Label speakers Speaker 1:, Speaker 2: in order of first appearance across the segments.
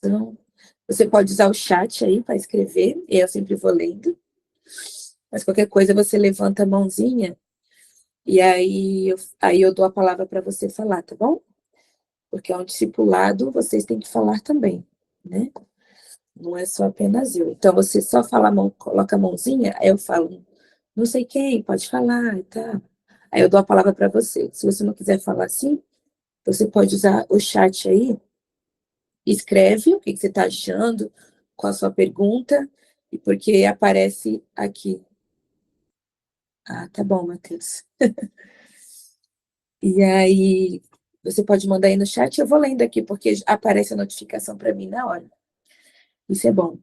Speaker 1: Então, você pode usar o chat aí para escrever, e eu sempre vou lendo. Mas qualquer coisa você levanta a mãozinha e aí eu dou a palavra para você falar, tá bom? Porque é um discipulado, vocês têm que falar também, né? Não é só apenas eu. Então, você só fala a mão, coloca a mãozinha, aí eu falo, não sei quem, pode falar e tal. Aí eu dou a palavra para você. Se você não quiser falar assim, você pode usar o chat aí, escreve o que você está achando, qual a sua pergunta, e porque aparece aqui. Ah, tá bom, Matheus. E aí, você pode mandar aí no chat, eu vou lendo aqui, porque aparece a notificação para mim na hora. Isso é bom.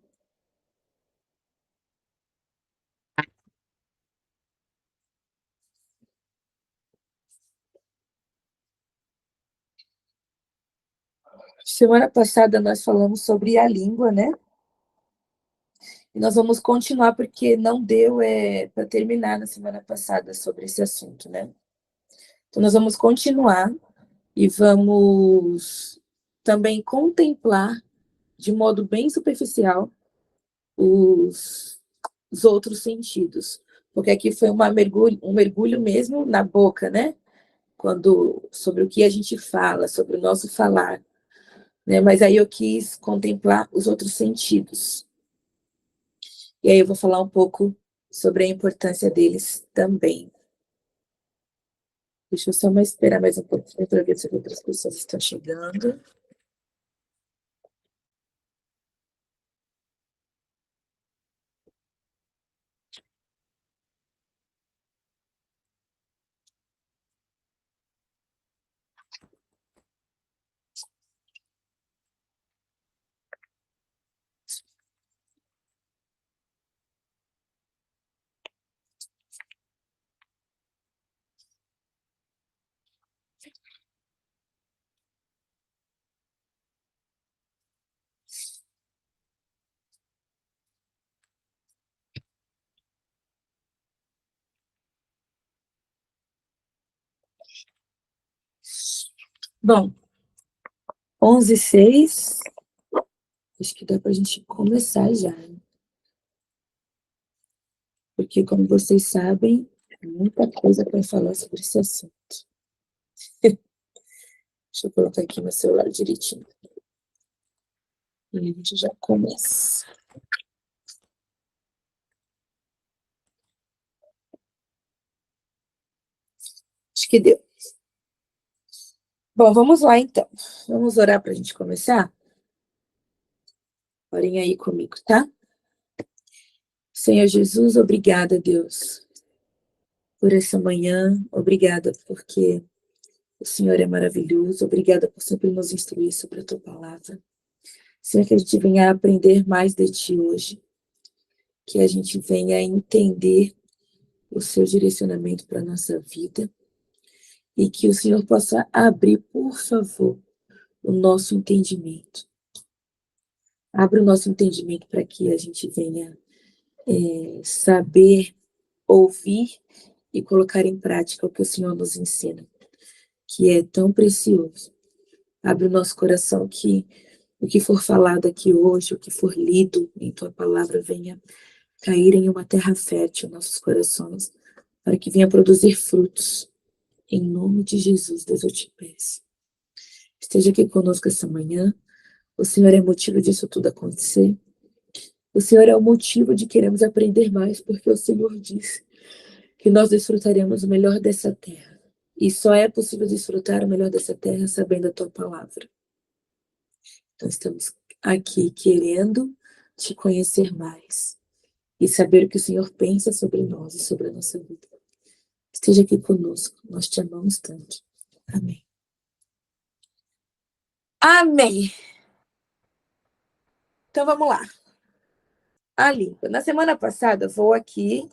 Speaker 1: Semana passada nós falamos sobre a língua, né? E nós vamos continuar, porque não deu para terminar na semana passada sobre esse assunto, né? Então, nós vamos continuar e vamos também contemplar, de modo bem superficial, os, os outros sentidos. Porque aqui foi um mergulho mesmo na boca, né? Sobre o que a gente fala, sobre o nosso falar, né? Mas aí eu quis contemplar os outros sentidos. E aí eu vou falar um pouco sobre a importância deles também. Deixa eu só esperar mais um pouquinho para ver se outras pessoas estão chegando. Bom, 11h06. Acho que dá para a gente começar já, hein? Porque, como vocês sabem, tem muita coisa para falar sobre esse assunto. Deixa eu colocar aqui meu celular direitinho. E a gente já começa. Acho que deu. Bom, vamos lá então. Vamos orar para a gente começar? Orem aí comigo, tá? Senhor Jesus, obrigada, Deus, por essa manhã. Obrigada porque o Senhor é maravilhoso. Obrigada por sempre nos instruir sobre a tua palavra. Senhor, que a gente venha aprender mais de ti hoje. Que a gente venha entender o seu direcionamento para a nossa vida. E que o Senhor possa abrir, por favor, o nosso entendimento. Abra o nosso entendimento para que a gente venha saber, ouvir e colocar em prática o que o Senhor nos ensina, que é tão precioso. Abre o nosso coração que o que for falado aqui hoje, o que for lido em tua palavra, venha cair em uma terra fértil em nossos corações, para que venha produzir frutos. Em nome de Jesus, Deus, eu te peço. Esteja aqui conosco essa manhã. O Senhor é motivo disso tudo acontecer. O Senhor é o motivo de queremos aprender mais, porque o Senhor disse que nós desfrutaremos o melhor dessa terra. E só é possível desfrutar o melhor dessa terra sabendo a tua palavra. Então estamos aqui querendo te conhecer mais e saber o que o Senhor pensa sobre nós e sobre a nossa vida. Esteja aqui conosco, nós te amamos tanto. Amém. Amém. Então vamos lá. A língua. Na semana passada, vou aqui.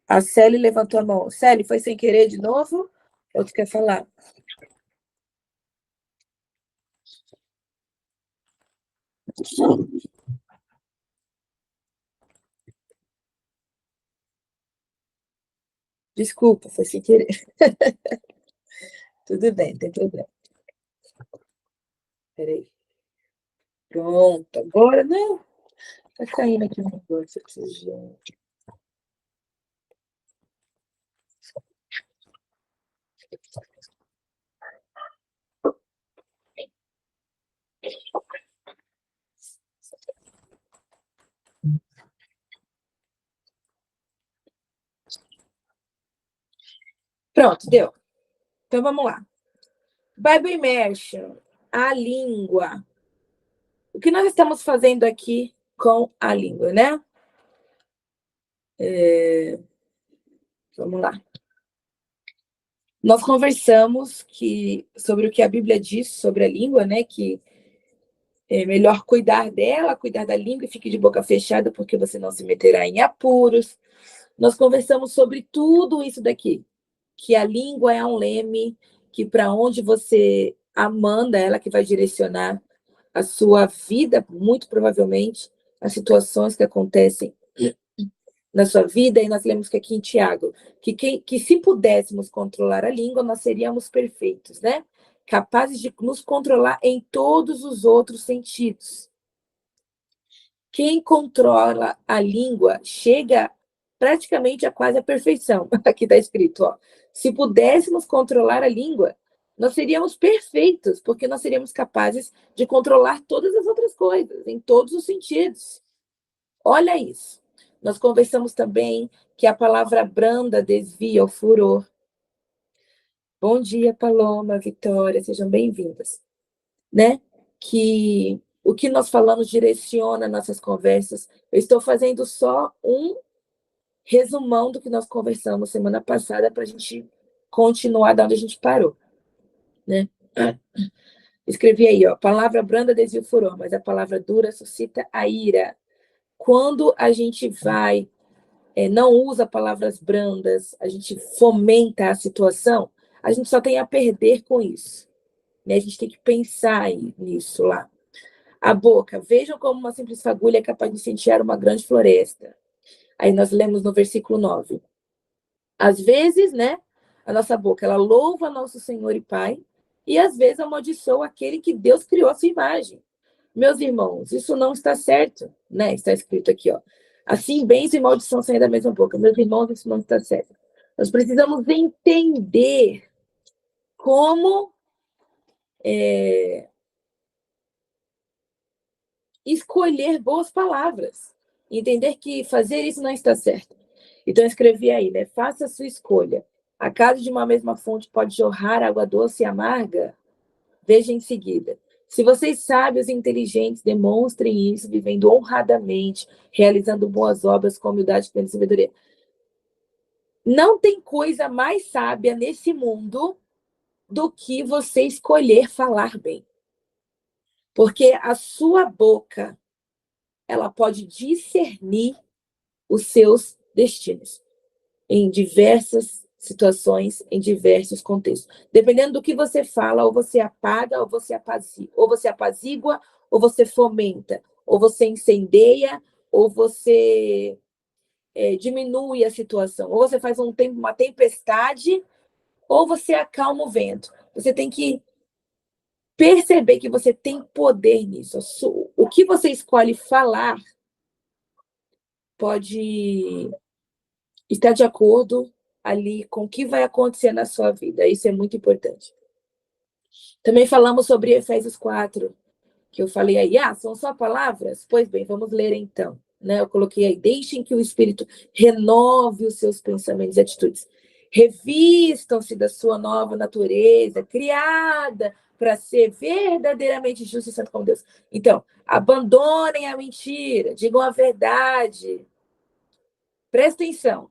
Speaker 1: A Célia levantou a mão. Célia, foi sem querer de novo? Ou tu quer falar? Desculpa, foi sem querer. Tudo bem, não tem problema. Peraí. Pronto, agora não. Tá caindo aqui um negócio, eu preciso de... Pronto, deu. Então vamos lá. Bible Immersion, a língua. O que nós estamos fazendo aqui com a língua, né? Vamos lá. Nós conversamos sobre o que a Bíblia diz sobre a língua, né? Que é melhor cuidar dela, cuidar da língua e fique de boca fechada, porque você não se meterá em apuros. Nós conversamos sobre tudo isso daqui, que a língua é um leme, que para onde você a manda, ela que vai direcionar a sua vida, muito provavelmente, as situações que acontecem na sua vida, e nós lemos que aqui em Tiago, que se pudéssemos controlar a língua, nós seríamos perfeitos, né? Capazes de nos controlar em todos os outros sentidos. Quem controla a língua chega praticamente a quase a perfeição. Aqui está escrito, ó. Se pudéssemos controlar a língua, nós seríamos perfeitos, porque nós seríamos capazes de controlar todas as outras coisas, em todos os sentidos. Olha isso. Nós conversamos também que a palavra branda desvia o furor. Bom dia, Paloma, Vitória, sejam bem-vindas. Né? Que o que nós falamos direciona nossas conversas. Eu estou fazendo só um resumão do que nós conversamos semana passada para a gente continuar da onde a gente parou. Né? Escrevi aí, ó, palavra branda desvia o furor, mas a palavra dura suscita a ira. Quando a gente vai não usa palavras brandas, a gente fomenta a situação, a gente só tem a perder com isso. Né? A gente tem que pensar nisso lá. A boca, vejam como uma simples fagulha é capaz de incendiar uma grande floresta. Aí nós lemos no versículo 9. Às vezes, né, a nossa boca, ela louva nosso Senhor e Pai, e às vezes amaldiçoa aquele que Deus criou à sua imagem. Meus irmãos, isso não está certo, né? Está escrito aqui, ó. Assim, bens e maldição saem da mesma boca. Meus irmãos, isso não está certo. Nós precisamos entender como escolher boas palavras. Entender que fazer isso não está certo. Então, eu escrevi aí, né? Faça a sua escolha. Acaso de uma mesma fonte pode jorrar água doce e amarga? Veja em seguida. Se vocês sábios e inteligentes demonstrem isso, vivendo honradamente, realizando boas obras com humildade e sabedoria. Não tem coisa mais sábia nesse mundo do que você escolher falar bem. Porque a sua boca, ela pode discernir os seus destinos em diversas situações, em diversos contextos. Dependendo do que você fala, ou você apaga, ou você apazigua, ou você fomenta, ou você incendeia, ou você diminui a situação, ou você faz uma tempestade, ou você acalma o vento. Você tem que perceber que você tem poder nisso. O que você escolhe falar pode estar de acordo ali com o que vai acontecer na sua vida. Isso é muito importante. Também falamos sobre Efésios 4, que eu falei aí, são só palavras? Pois bem, vamos ler então. Né? Eu coloquei aí, deixem que o Espírito renove os seus pensamentos e atitudes. Revistam-se da sua nova natureza, criada para ser verdadeiramente justo e santo como Deus. Então, abandonem a mentira, digam a verdade. Presta atenção.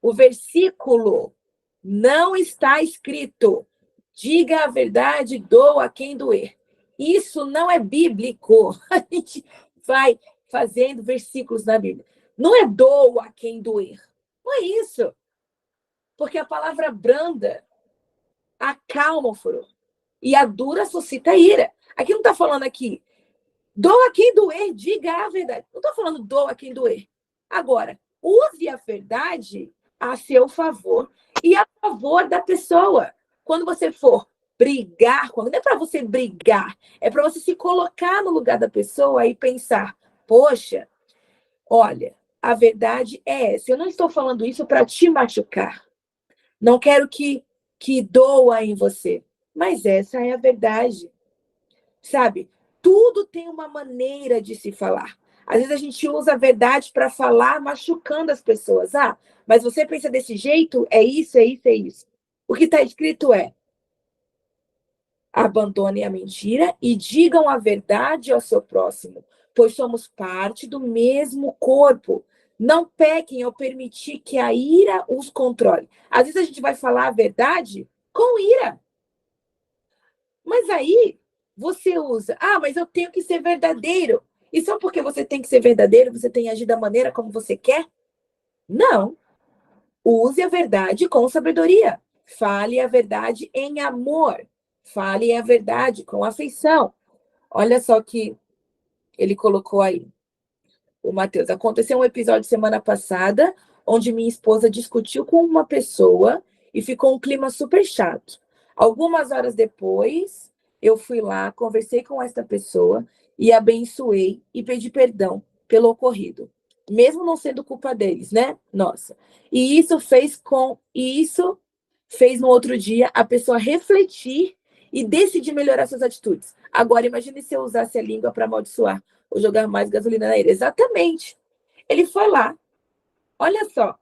Speaker 1: O versículo não está escrito, diga a verdade, doa a quem doer. Isso não é bíblico. A gente vai fazendo versículos na Bíblia. Não é doa a quem doer. Não é isso. Porque a palavra branda acalma o furor. E a dura suscita a ira. Aqui não está falando aqui, doa a quem doer, diga a verdade. Não estou falando doa a quem doer. Agora, use a verdade a seu favor e a favor da pessoa. Quando você for brigar, não é para você brigar, é para você se colocar no lugar da pessoa e pensar, poxa, olha, a verdade é essa. Eu não estou falando isso para te machucar. Não quero que doa em você. Mas essa é a verdade. Sabe? Tudo tem uma maneira de se falar. Às vezes a gente usa a verdade para falar machucando as pessoas. Ah, mas você pensa desse jeito? É isso, é isso, é isso. O que está escrito é: abandonem a mentira e digam a verdade ao seu próximo, pois somos parte do mesmo corpo. Não pequem ao permitir que a ira os controle. Às vezes a gente vai falar a verdade com ira. Mas aí você usa, mas eu tenho que ser verdadeiro. E só porque você tem que ser verdadeiro, você tem que agir da maneira como você quer? Não. Use a verdade com sabedoria. Fale a verdade em amor. Fale a verdade com afeição. Olha só que ele colocou aí, o Matheus. Aconteceu um episódio semana passada, onde minha esposa discutiu com uma pessoa e ficou um clima super chato. Algumas horas depois, eu fui lá, conversei com esta pessoa e abençoei e pedi perdão pelo ocorrido, mesmo não sendo culpa deles, né? Nossa. E isso fez no outro dia a pessoa refletir e decidir melhorar suas atitudes. Agora, imagine se eu usasse a língua para amaldiçoar ou jogar mais gasolina na ira. Exatamente. Ele foi lá, olha só,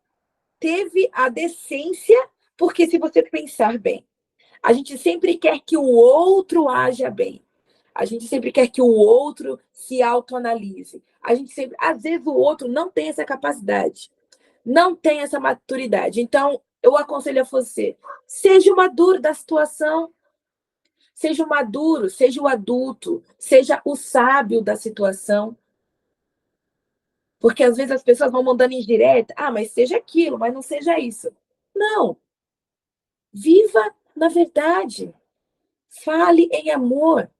Speaker 1: teve a decência, porque se você pensar bem, a gente sempre quer que o outro haja bem. A gente sempre quer que o outro se autoanalise. A gente sempre, às vezes o outro não tem essa capacidade, não tem essa maturidade. Então, eu aconselho a você, seja o maduro da situação, seja o maduro, seja o adulto, seja o sábio da situação. Porque às vezes as pessoas vão mandando indireta, mas seja aquilo, mas não seja isso. Não. Viva na verdade. Fale em amor.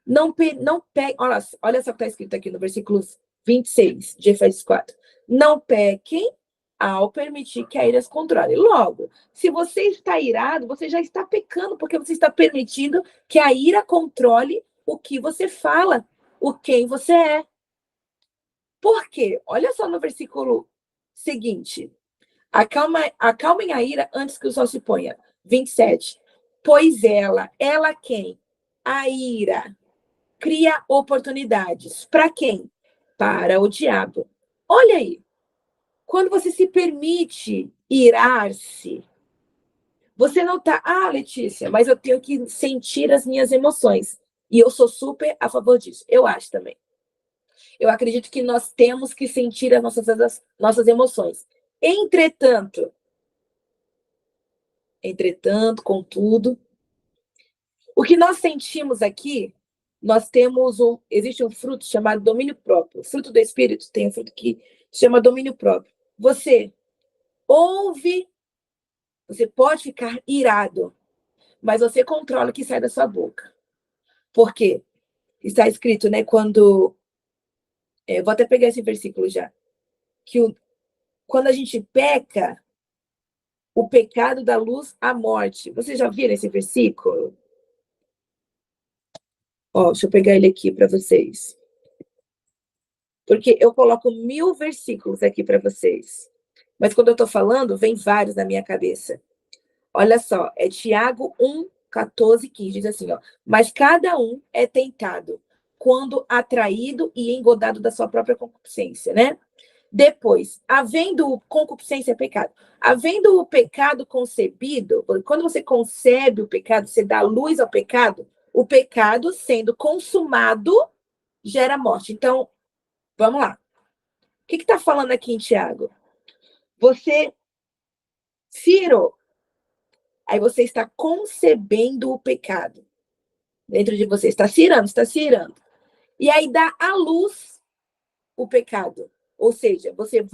Speaker 1: Não pegue. Olha só o que está escrito aqui no versículo 26 de Efésios 4. Não pequem ao permitir que a ira os controle. Logo, se você está irado, você já está pecando, porque você está permitindo que a ira controle o que você fala, o quem você é. Por quê? Olha só no versículo seguinte. Acalmem a ira antes que o sol se ponha. 27. Pois ela quem? A ira cria oportunidades. Para quem? Para o diabo. Olha aí. Quando você se permite irar-se, você não está, Letícia, mas eu tenho que sentir as minhas emoções. E eu sou super a favor disso. Eu acho também. Eu acredito que nós temos que sentir as nossas emoções. Entretanto, contudo, o que nós sentimos aqui, existe um fruto chamado domínio próprio. O fruto do Espírito tem um fruto que se chama domínio próprio. Você ouve, você pode ficar irado, mas você controla o que sai da sua boca. Por quê? Está escrito, né, vou até pegar esse versículo já, quando a gente peca, o pecado dá luz à morte. Vocês já viram esse versículo? Deixa eu pegar ele aqui para vocês. Porque eu coloco 1000 versículos aqui para vocês. Mas quando eu estou falando, vem vários na minha cabeça. Olha só, é Tiago 1, 14, 15. Diz assim, mas cada um é tentado quando atraído e engodado da sua própria concupiscência, né? Depois, havendo concupiscência é pecado. Havendo o pecado concebido, quando você concebe o pecado, você dá luz ao pecado, o pecado sendo consumado gera morte. Então, vamos lá. O que está falando aqui em Tiago? Você cirou, aí você está concebendo o pecado. Dentro de você, está cirando. E aí dá à luz o pecado. Ou seja, você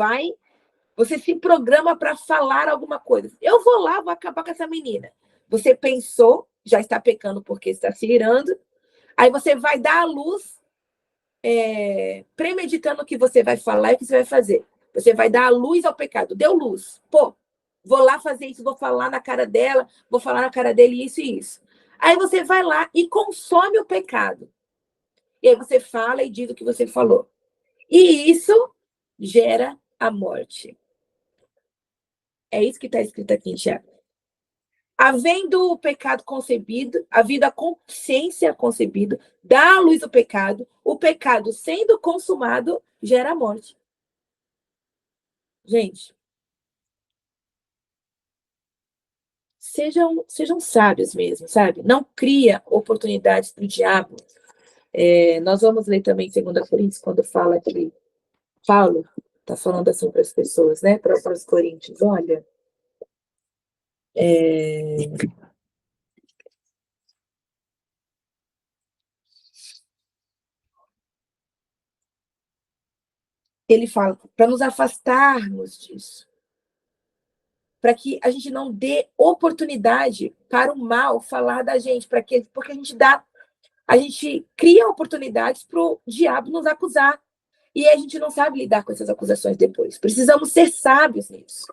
Speaker 1: se programa para falar alguma coisa. Eu vou lá, vou acabar com essa menina. Você pensou, já está pecando porque está se irando. Aí você vai dar à luz, premeditando o que você vai falar e o que você vai fazer. Você vai dar a luz ao pecado. Deu luz. Vou lá fazer isso, vou falar na cara dela, vou falar na cara dele isso e isso. Aí você vai lá e consome o pecado. E aí você fala e diz o que você falou. E isso gera a morte. É isso que está escrito aqui em Tiago. Havendo o pecado concebido, havendo a consciência concebida, dá à luz o pecado sendo consumado gera a morte. Gente, sejam sábios mesmo, sabe? Não cria oportunidades para o diabo. Nós vamos ler também em 2 Coríntios, quando fala que Paulo está falando assim para as pessoas, né? Para os coríntios, olha, ele fala para nos afastarmos disso, para que a gente não dê oportunidade para o mal falar da gente, porque a gente cria oportunidades para o diabo nos acusar. E a gente não sabe lidar com essas acusações depois. Precisamos ser sábios nisso.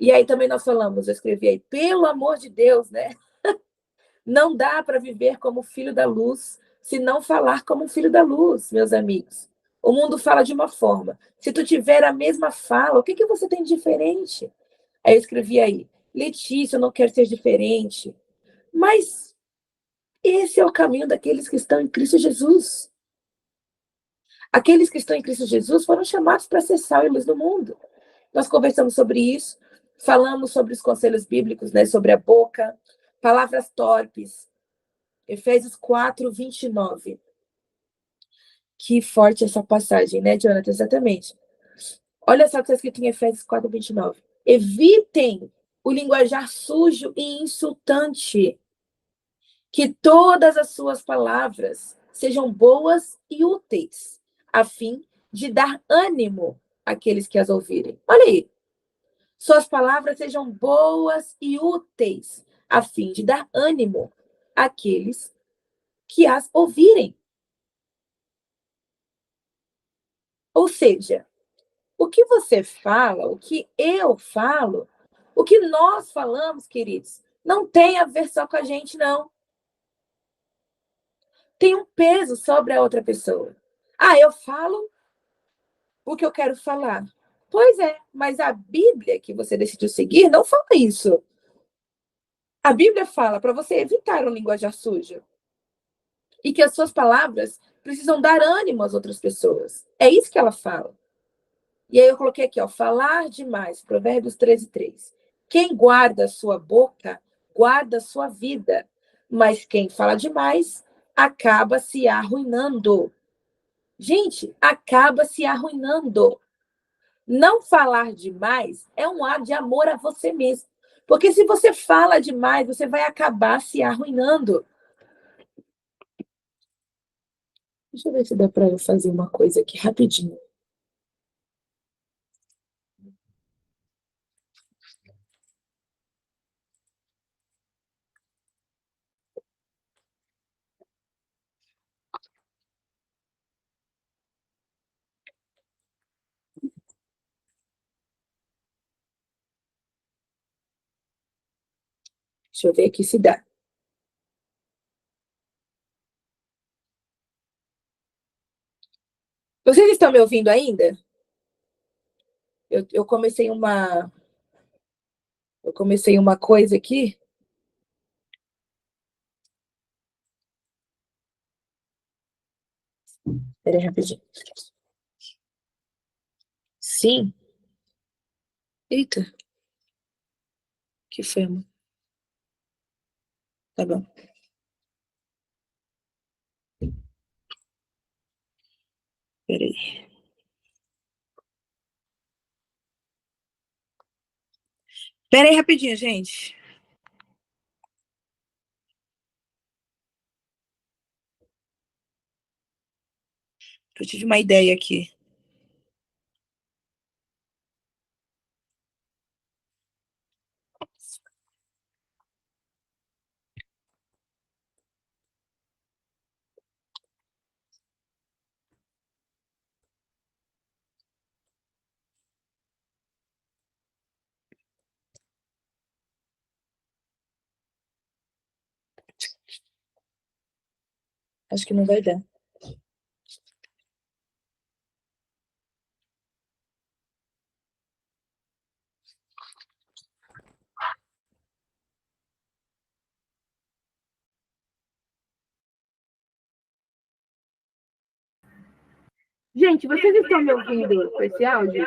Speaker 1: E aí também nós falamos, eu escrevi aí, pelo amor de Deus, né? Não dá para viver como filho da luz se não falar como filho da luz, meus amigos. O mundo fala de uma forma. Se tu tiver a mesma fala, o que você tem de diferente? Aí eu escrevi aí, Letícia, eu não quero ser diferente. Mas esse é o caminho daqueles que estão em Cristo Jesus. Aqueles que estão em Cristo Jesus foram chamados para ser sal e luz do mundo. Nós conversamos sobre isso, falamos sobre os conselhos bíblicos, né, sobre a boca, palavras torpes. Efésios 4, 29. Que forte essa passagem, né, Jonathan? Exatamente. Olha só o que está escrito em Efésios 4, 29. Evitem o linguajar sujo e insultante. Que todas as suas palavras sejam boas e úteis, a fim de dar ânimo àqueles que as ouvirem. Olha aí. Suas palavras sejam boas e úteis, a fim de dar ânimo àqueles que as ouvirem. Ou seja, o que você fala, o que eu falo, o que nós falamos, queridos, não tem a ver só com a gente, não. Tem um peso sobre a outra pessoa. Ah, eu falo o que eu quero falar. Pois é, mas a Bíblia que você decidiu seguir não fala isso. A Bíblia fala para você evitar um linguajar sujo e que as suas palavras precisam dar ânimo às outras pessoas. É isso que ela fala. E aí eu coloquei aqui, ó, falar demais, Provérbios 13, 3. Quem guarda a sua boca, guarda a sua vida, mas quem fala demais acaba se arruinando. Gente, acaba se arruinando. Não falar demais é um ato de amor a você mesmo. Porque se você fala demais, você vai acabar se arruinando. Deixa eu ver se dá para eu fazer uma coisa aqui rapidinho. Deixa eu ver aqui se dá. Vocês estão me ouvindo ainda? Eu comecei uma coisa aqui. Peraí, rapidinho. Sim. Eita, que foi, amor? Tá bom. Peraí. Peraí, rapidinho, gente. Eu tive uma ideia aqui. Acho que não vai dar. Gente, vocês estão me ouvindo com esse áudio?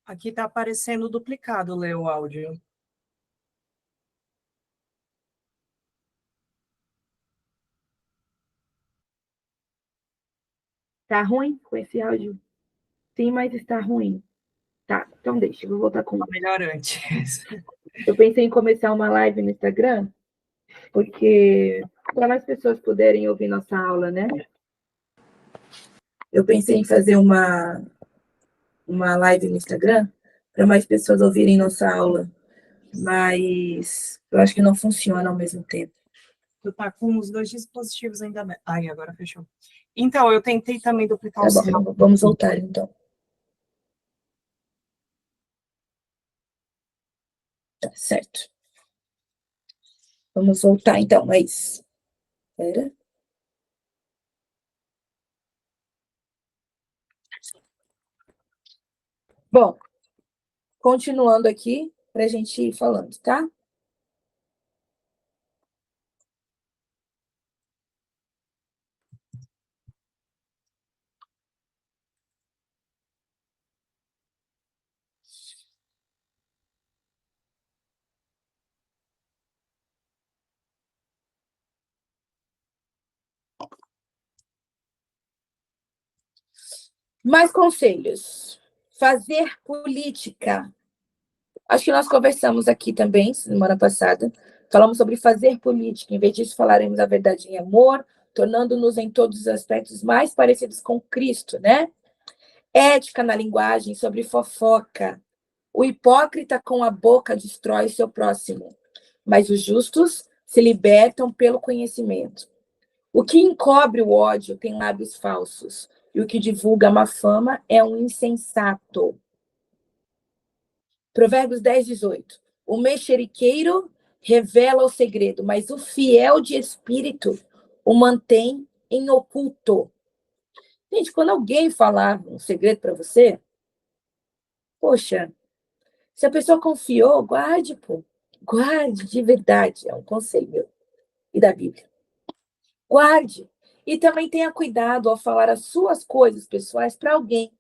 Speaker 2: Aqui tá aparecendo duplicado, Lê, o áudio.
Speaker 1: Tá ruim com esse áudio? Sim, mas está ruim. Tá, então deixa, eu vou voltar com
Speaker 2: Tá melhor antes.
Speaker 1: Eu pensei em começar uma live no Instagram, porque para mais pessoas poderem ouvir nossa aula, né? Eu pensei em fazer uma live no Instagram para mais pessoas ouvirem nossa aula, mas eu acho que não funciona ao mesmo tempo.
Speaker 2: Tu tá com os dois dispositivos ainda. Ai, agora fechou. Então, eu tentei também duplicar
Speaker 1: Tá
Speaker 2: o seu.
Speaker 1: bom, vamos voltar então. Tá certo. Vamos voltar então, é isso. Espera. Bom, continuando aqui para a gente ir falando, tá? Mais conselhos. Fazer política. Acho que nós conversamos aqui também, semana passada. Falamos sobre fazer política. Em vez disso, falaremos a verdade em amor, tornando-nos em todos os aspectos mais parecidos com Cristo, né? Ética na linguagem, sobre fofoca. O hipócrita com a boca destrói seu próximo, mas os justos se libertam pelo conhecimento. O que encobre o ódio tem lábios falsos, e o que divulga a má fama é um insensato. Provérbios 10, 18. O mexeriqueiro revela o segredo, mas o fiel de espírito o mantém em oculto. Gente, quando alguém falar um segredo para você, poxa, se a pessoa confiou, guarde, pô. Guarde de verdade. É um conselho meu e da Bíblia. Guarde. E também tenha cuidado ao falar as suas coisas pessoais para alguém.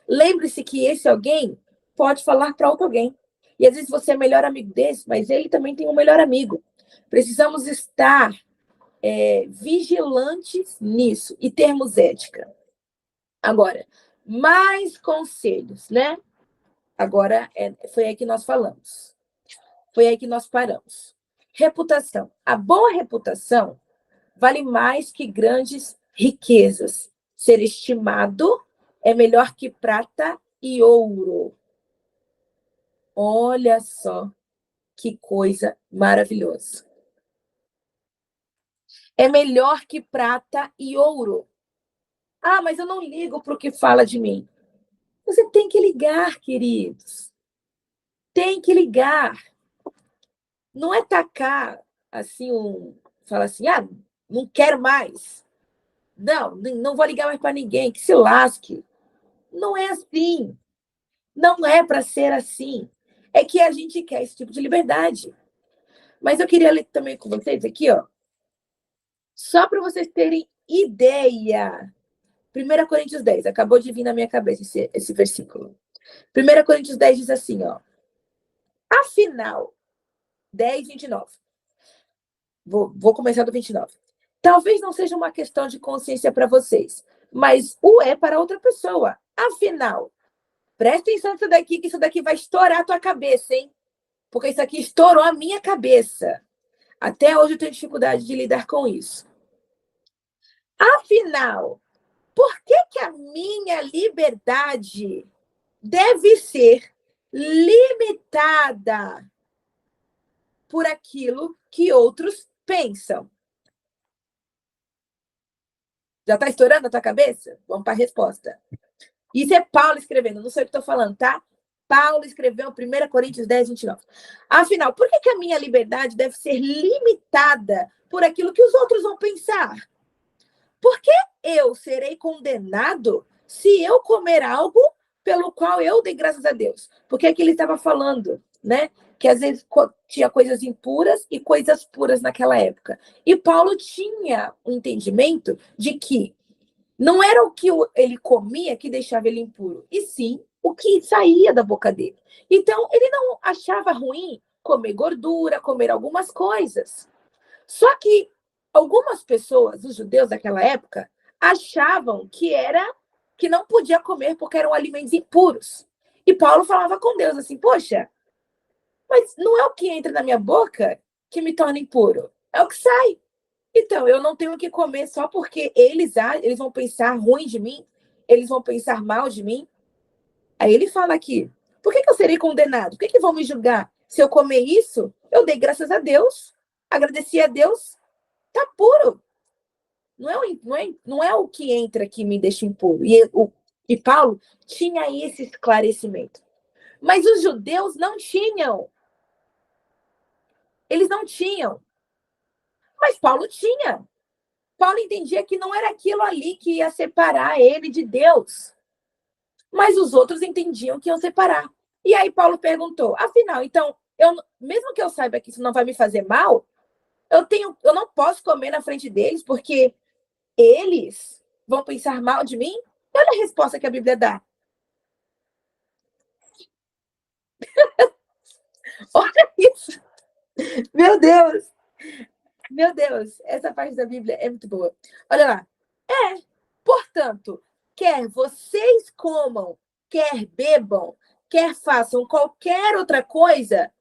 Speaker 1: Lembre-se que esse alguém pode falar para outro alguém. E às vezes você é melhor amigo desse, mas ele também tem um melhor amigo. Precisamos estar vigilantes nisso e termos ética. Agora, mais conselhos, né? Agora, foi aí que nós falamos. Foi aí que nós paramos. Reputação. A boa reputação vale mais que grandes riquezas. Ser estimado é melhor que prata e ouro. Olha só que coisa maravilhosa. É melhor que prata e ouro. Ah, mas eu não ligo para o que fala de mim. Você tem que ligar, queridos. Tem que ligar. Não é tacar assim fala assim, ah, não quero mais. Não, não vou ligar mais para ninguém, que se lasque. Não é assim. Não é para ser assim. É que a gente quer esse tipo de liberdade. Mas eu queria ler também com vocês aqui, ó, só para vocês terem ideia. 1 Coríntios 10, acabou de vir na minha cabeça esse versículo. 1 Coríntios 10 diz assim, ó. Afinal, 10, 29. Vou começar do 29. Talvez não seja uma questão de consciência para vocês, mas o é para outra pessoa. Afinal, presta atenção nisso daqui, que isso daqui vai estourar a tua cabeça, hein? Porque isso aqui estourou a minha cabeça. Até hoje eu tenho dificuldade de lidar com isso. Afinal, por que a minha liberdade deve ser limitada por aquilo que outros pensam? Já está estourando a tua cabeça? Vamos para a resposta. Isso é Paulo escrevendo, não sei o que estou falando, tá? Paulo escreveu 1 Coríntios 10, 29. Afinal, por que a minha liberdade deve ser limitada por aquilo que os outros vão pensar? Por que eu serei condenado se eu comer algo pelo qual eu dei graças a Deus? Porque aqui ele estava falando, né? Que às vezes tinha coisas impuras e coisas puras naquela época. E Paulo tinha um entendimento de que não era o que ele comia que deixava ele impuro, e sim o que saía da boca dele. Então, ele não achava ruim comer gordura, comer algumas coisas. Só que algumas pessoas, os judeus daquela época, achavam que não podia comer porque eram alimentos impuros. E Paulo falava com Deus assim: poxa, mas não é o que entra na minha boca que me torna impuro, é o que sai. Então, eu não tenho que comer só porque eles vão pensar ruim de mim, eles vão pensar mal de mim. Aí ele fala aqui: por que eu serei condenado? Por que vão me julgar? Se eu comer isso, eu dei graças a Deus, agradeci a Deus, tá puro. Não é o que entra que me deixa impuro. E Paulo tinha esse esclarecimento. Mas os judeus não tinham. Eles não tinham. Mas Paulo tinha. Paulo entendia que não era aquilo ali que ia separar ele de Deus. Mas os outros entendiam que iam separar. E aí Paulo perguntou: afinal, então, mesmo que eu saiba que isso não vai me fazer mal, eu não posso comer na frente deles porque eles vão pensar mal de mim? Olha a resposta que a Bíblia dá. Olha isso. Meu Deus. Meu Deus. Essa parte da Bíblia é muito boa. Olha lá. Portanto, quer vocês comam, quer bebam, quer façam qualquer outra coisa,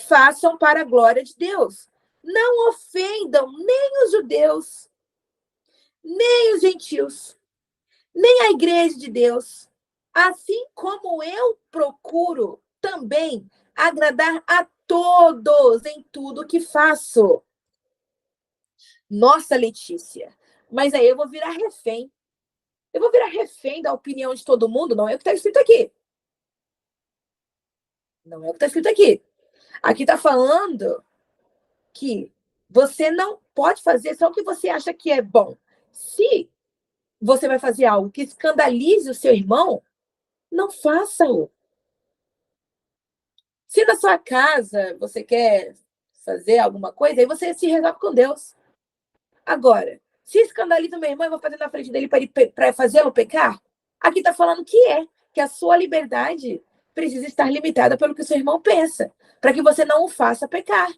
Speaker 1: façam para a glória de Deus. Não ofendam nem os judeus, nem os gentios, nem a igreja de Deus. Assim como eu procuro também agradar a todos em tudo que faço. Nossa, Letícia, mas aí eu vou virar refém. Eu vou virar refém da opinião de todo mundo? Não é o que está escrito aqui. Não é o que está escrito aqui. Aqui está falando que você não pode fazer só o que você acha que é bom. Se você vai fazer algo que escandalize o seu irmão, não faça-o. Se na sua casa você quer fazer alguma coisa, aí você se resolve com Deus. Agora, se escandaliza o meu irmão, eu vou fazer na frente dele para fazê-lo pecar? Aqui está falando que a sua liberdade precisa estar limitada pelo que o seu irmão pensa, para que você não o faça pecar.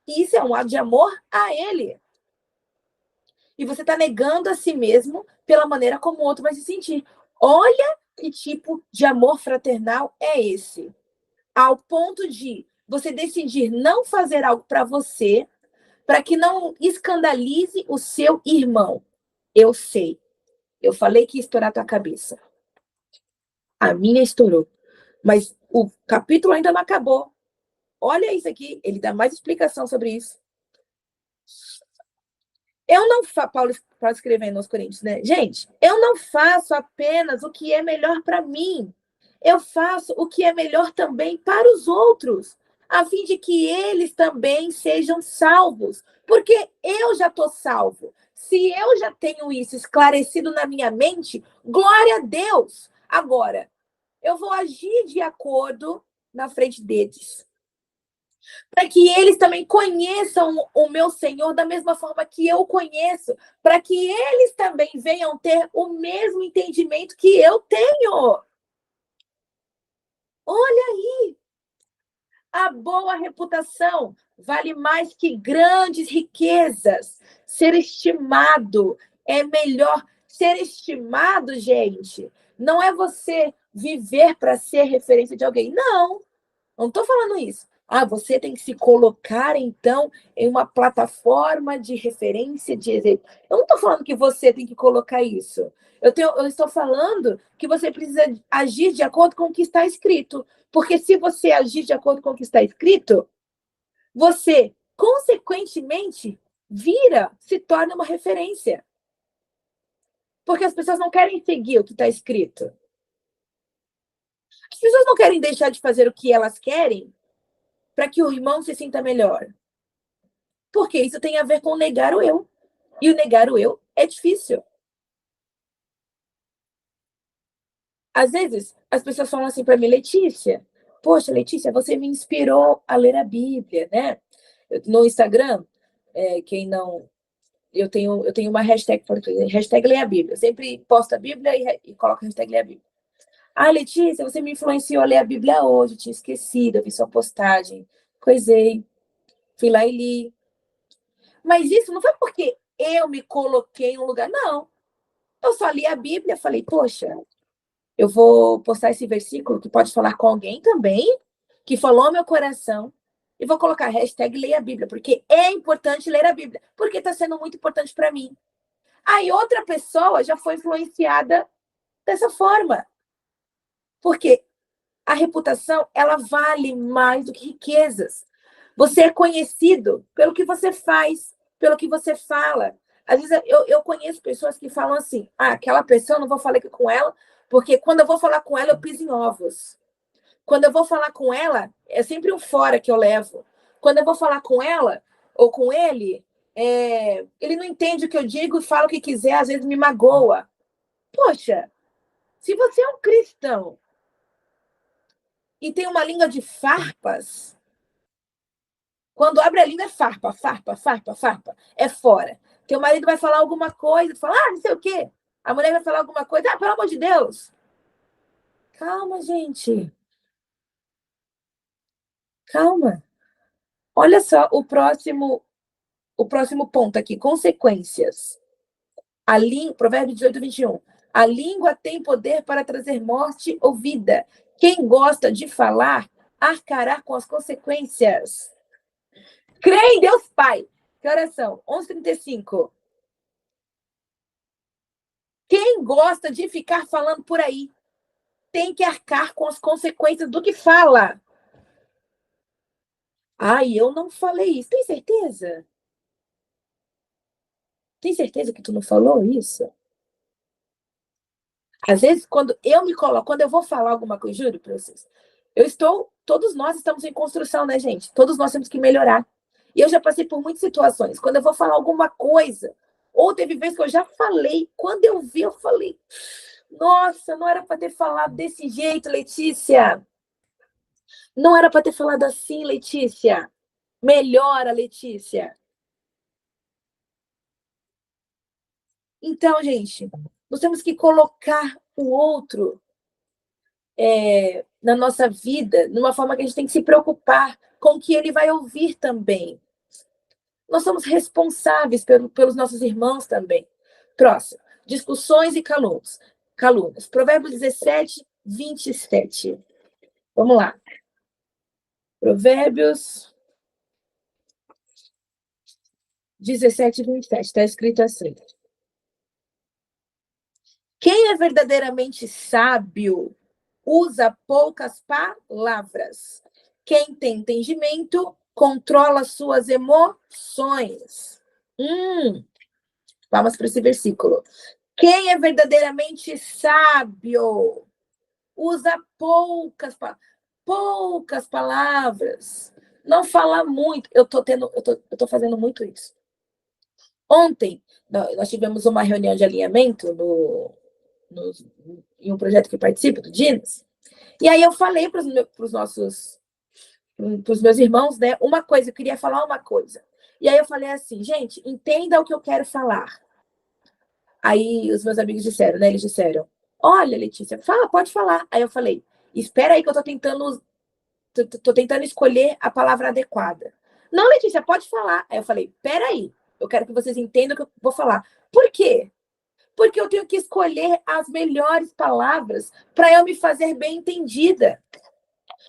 Speaker 1: E isso é um ato de amor a ele. E você está negando a si mesmo pela maneira como o outro vai se sentir. Olha que tipo de amor fraternal é esse. Ao ponto de você decidir não fazer algo para você, para que não escandalize o seu irmão. Eu sei. Eu falei que ia estourar a tua cabeça. A minha estourou. Mas o capítulo ainda não acabou. Olha isso aqui. Ele dá mais explicação sobre isso. Eu não faço, Paulo escrevendo aos Coríntios, né? Gente, eu não faço apenas o que é melhor para mim. Eu faço o que é melhor também para os outros, a fim de que eles também sejam salvos. Porque eu já estou salvo. Se eu já tenho isso esclarecido na minha mente, glória a Deus. Agora, eu vou agir de acordo na frente deles, para que eles também conheçam o meu Senhor da mesma forma que eu conheço, para que eles também venham ter o mesmo entendimento que eu tenho. Olha aí, a boa reputação vale mais que grandes riquezas. Ser estimado é melhor. Ser estimado, gente, não é você viver para ser referência de alguém. Não estou falando isso. Você tem que se colocar, então, em uma plataforma de referência, de exemplo. Eu não estou falando que você tem que colocar isso. Eu estou falando que você precisa agir de acordo com o que está escrito. Porque se você agir de acordo com o que está escrito, você, consequentemente, se torna uma referência. Porque as pessoas não querem seguir o que está escrito. As pessoas não querem deixar de fazer o que elas querem para que o irmão se sinta melhor. Porque isso tem a ver com negar o eu. E o negar o eu é difícil. Às vezes, as pessoas falam assim para mim, Letícia, poxa, Letícia, você me inspirou a ler a Bíblia, né? No Instagram, quem não... Eu tenho uma hashtag português, hashtag Leia a Bíblia. Eu sempre posto a Bíblia e coloco a hashtag Leia a Bíblia. Ah, Letícia, você me influenciou a ler a Bíblia hoje, eu tinha esquecido, eu vi sua postagem, coisei, fui lá e li. Mas isso não foi porque eu me coloquei em um lugar, não. Eu só li a Bíblia, falei, poxa, eu vou postar esse versículo que pode falar com alguém também, que falou ao meu coração, e vou colocar a hashtag Leia a Bíblia, porque é importante ler a Bíblia, porque está sendo muito importante para mim. Aí outra pessoa já foi influenciada dessa forma, porque a reputação, ela vale mais do que riquezas. Você é conhecido pelo que você faz, pelo que você fala. Às vezes eu conheço pessoas que falam assim, aquela pessoa, eu não vou falar aqui com ela, porque quando eu vou falar com ela, eu piso em ovos. Quando eu vou falar com ela, é sempre um fora que eu levo. Quando eu vou falar com ela, ou com ele, ele não entende o que eu digo e fala o que quiser, às vezes me magoa. Poxa, se você é um cristão e tem uma língua de farpas, quando abre a língua é farpa, farpa, farpa, farpa, é fora. Teu marido vai falar alguma coisa, fala, não sei o quê. A mulher vai falar alguma coisa, pelo amor de Deus. Calma, gente. Calma. Olha só o próximo ponto aqui, consequências. Provérbios 18, 21. A língua tem poder para trazer morte ou vida. Quem gosta de falar, arcará com as consequências. Crê em Deus Pai. Que horas são? 11h35. Quem gosta de ficar falando por aí tem que arcar com as consequências do que fala. Eu não falei isso. Tem certeza? Tem certeza que tu não falou isso? Às vezes, quando eu me coloco, quando eu vou falar alguma coisa, juro para vocês, todos nós estamos em construção, né, gente? Todos nós temos que melhorar. E eu já passei por muitas situações. Quando eu vou falar alguma coisa, ou teve vezes que eu já falei, quando eu vi, eu falei, nossa, não era para ter falado desse jeito, Letícia. Não era para ter falado assim, Letícia. Melhora, Letícia. Então, gente, nós temos que colocar o outro na nossa vida, numa forma que a gente tem que se preocupar com o que ele vai ouvir também. Nós somos responsáveis pelos nossos irmãos também. Próximo, discussões e calúnias. Provérbios 17, 27. Vamos lá. Provérbios 17, 27. Está escrito assim. Quem é verdadeiramente sábio usa poucas palavras. Quem tem entendimento controla suas emoções. Vamos para esse versículo. Quem é verdadeiramente sábio usa poucas palavras. Não fala muito. Eu tô fazendo muito isso. Ontem, nós tivemos uma reunião de alinhamento em um projeto que eu participo, do Dinas, e aí eu falei para os meus irmãos, né, uma coisa, eu queria falar uma coisa. E aí eu falei assim, gente, entenda o que eu quero falar. Aí os meus amigos disseram, né, eles disseram, olha, Letícia, fala, pode falar. Aí eu falei, espera aí que eu tô tentando escolher a palavra adequada. Não, Letícia, pode falar. Aí eu falei, espera aí, eu quero que vocês entendam o que eu vou falar. Por quê? Porque eu tenho que escolher as melhores palavras para eu me fazer bem entendida,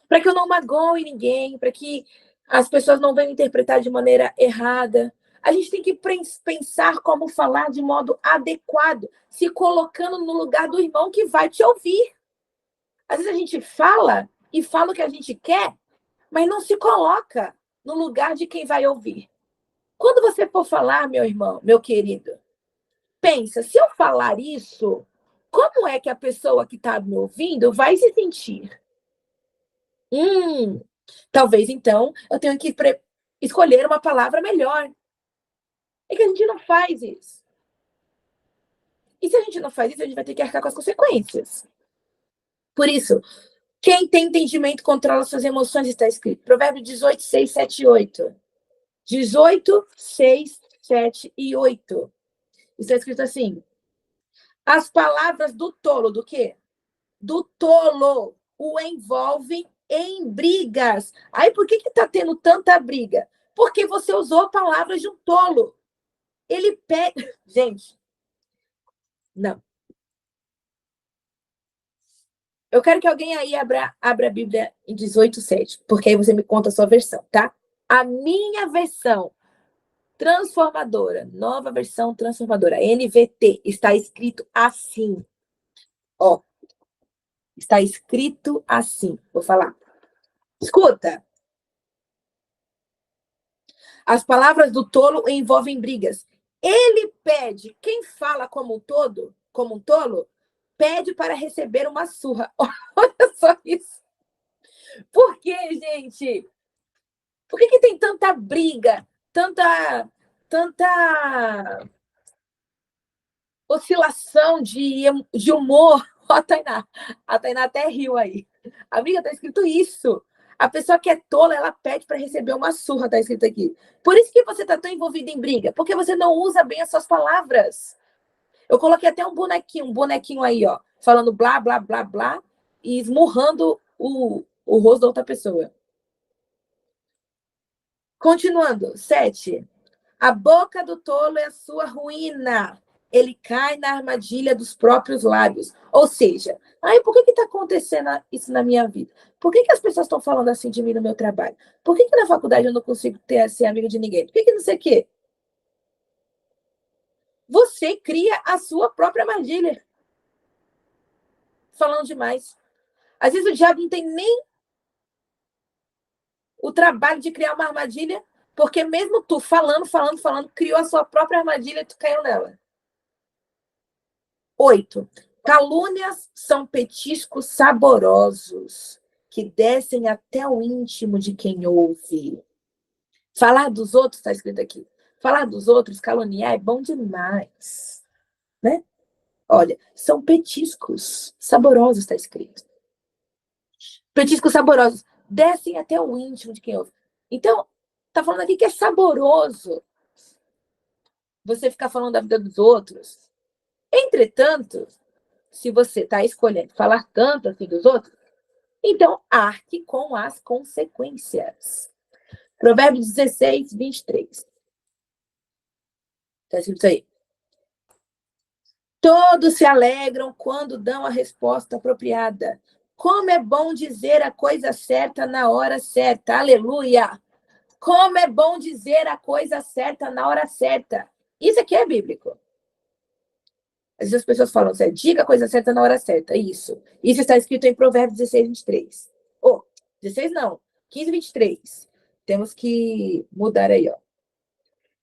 Speaker 1: para que eu não magoe ninguém, para que as pessoas não venham interpretar de maneira errada. A gente tem que pensar como falar de modo adequado, se colocando no lugar do irmão que vai te ouvir. Às vezes a gente fala e fala o que a gente quer, mas não se coloca no lugar de quem vai ouvir. Quando você for falar, meu irmão, meu querido, pensa, se eu falar isso, como é que a pessoa que está me ouvindo vai se sentir? Hum, talvez então eu tenha que escolher uma palavra melhor. É que a gente não faz isso. E se a gente não faz isso, a gente vai ter que arcar com as consequências. Por isso, quem tem entendimento controla suas emoções, está escrito. Provérbio 18, 6, 7 e 8. 18, 6, 7 e 8. Está escrito assim: as palavras do tolo, do quê? Do tolo, o envolvem em brigas. Aí por que está tendo tanta briga? Porque você usou palavras de um tolo. Ele pega. Gente, não. Eu quero que alguém aí abra a Bíblia em 18:7, porque aí você me conta a sua versão, tá? A minha versão transformadora, nova versão transformadora, NVT, está escrito assim. Ó, está escrito assim. Vou falar. Escuta. As palavras do tolo envolvem brigas. Ele pede, quem fala como um tolo, pede para receber uma surra. Olha só isso. Por que, gente? Por que tem tanta briga, tanta oscilação de humor? Ó, a Tainá até riu aí. Amiga, tá escrito isso. A pessoa que é tola, ela pede para receber uma surra, tá escrito aqui. Por isso que você tá tão envolvido em briga, porque você não usa bem as suas palavras. Eu coloquei até um bonequinho aí, ó, falando blá, blá, blá, blá, e esmurrando o rosto da outra pessoa. Continuando, 7. A boca do tolo é a sua ruína. Ele cai na armadilha dos próprios lábios. Ou seja, ai, por que está acontecendo isso na minha vida? Por que as pessoas estão falando assim de mim no meu trabalho? Por que na faculdade eu não consigo ser amigo de ninguém? Por que não sei o quê? Você cria a sua própria armadilha. Falando demais. Às vezes o diabo não tem nem o trabalho de criar uma armadilha, porque mesmo tu falando, criou a sua própria armadilha e tu caiu nela. 8. Calúnias são petiscos saborosos que descem até o íntimo de quem ouve. Falar dos outros, está escrito aqui. Falar dos outros, caluniar é bom demais. Né? Olha, são petiscos saborosos, está escrito. Petiscos saborosos descem até o íntimo de quem ouve. Então, está falando aqui que é saboroso você ficar falando da vida dos outros. Entretanto, se você está escolhendo falar tanto assim dos outros, então arque com as consequências. Provérbios 16, 23. Está escrito aí. Todos se alegram quando dão a resposta apropriada. Como é bom dizer a coisa certa na hora certa. Aleluia! Como é bom dizer a coisa certa na hora certa. Isso aqui é bíblico. Às vezes as pessoas falam assim, diga a coisa certa na hora certa. Isso. Isso está escrito em Provérbios 16, 23. Oh, 16 não. 15, 23. Temos que mudar aí, ó.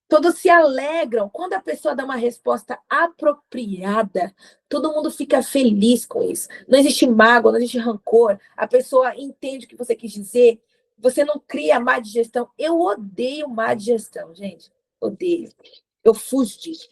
Speaker 1: Todos se alegram quando a pessoa dá uma resposta apropriada. Todo mundo fica feliz com isso. Não existe mágoa, não existe rancor. A pessoa entende o que você quis dizer. Você não cria má digestão. Eu odeio má digestão, gente. Odeio. Eu fujo disso.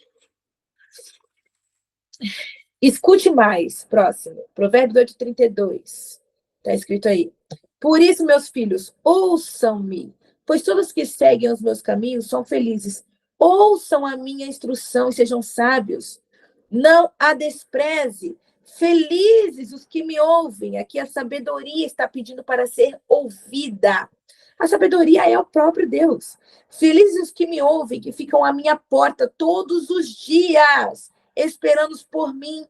Speaker 1: Escute mais. Próximo. Provérbios 8:32. Está escrito aí. Por isso, meus filhos, ouçam-me, pois todos que seguem os meus caminhos são felizes. Ouçam a minha instrução e sejam sábios. Não a despreze. Felizes os que me ouvem. Aqui a sabedoria está pedindo para ser ouvida. A sabedoria é o próprio Deus. Felizes os que me ouvem, que ficam à minha porta todos os dias, esperando por mim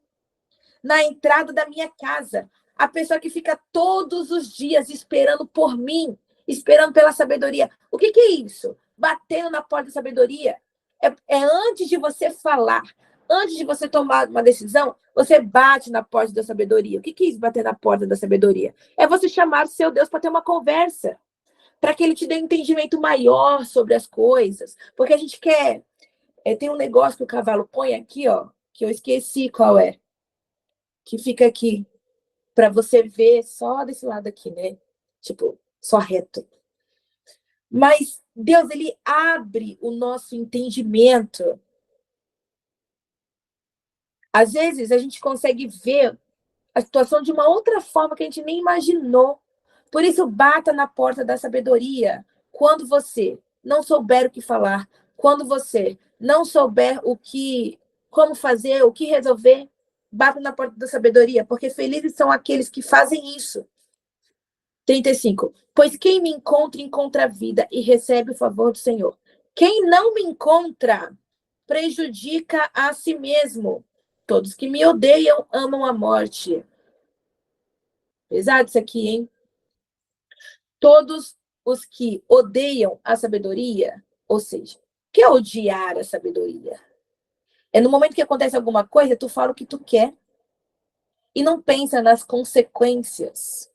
Speaker 1: na entrada da minha casa. A pessoa que fica todos os dias esperando por mim, esperando pela sabedoria. O que é isso? Batendo na porta da sabedoria. É antes de você falar, antes de você tomar uma decisão, você bate na porta da sabedoria. O que é isso, bater na porta da sabedoria? É você chamar o seu Deus para ter uma conversa, para que ele te dê um entendimento maior sobre as coisas. Porque a gente quer. Tem um negócio que o cavalo põe aqui, ó, que eu esqueci qual é, que fica aqui, para você ver só desse lado aqui, né? tipo, só reto. Mas Deus, ele abre o nosso entendimento. Às vezes, a gente consegue ver a situação de uma outra forma que a gente nem imaginou. Por isso, bata na porta da sabedoria. Quando você não souber o que falar, quando você não souber como fazer, o que resolver, bata na porta da sabedoria, porque felizes são aqueles que fazem isso. 35. Pois quem me encontra, encontra a vida e recebe o favor do Senhor. Quem não me encontra, prejudica a si mesmo. Todos que me odeiam amam a morte. Pesado isso aqui, hein? Todos os que odeiam a sabedoria, ou seja, que é odiar a sabedoria? É no momento que acontece alguma coisa, tu fala o que tu quer e não pensa nas consequências.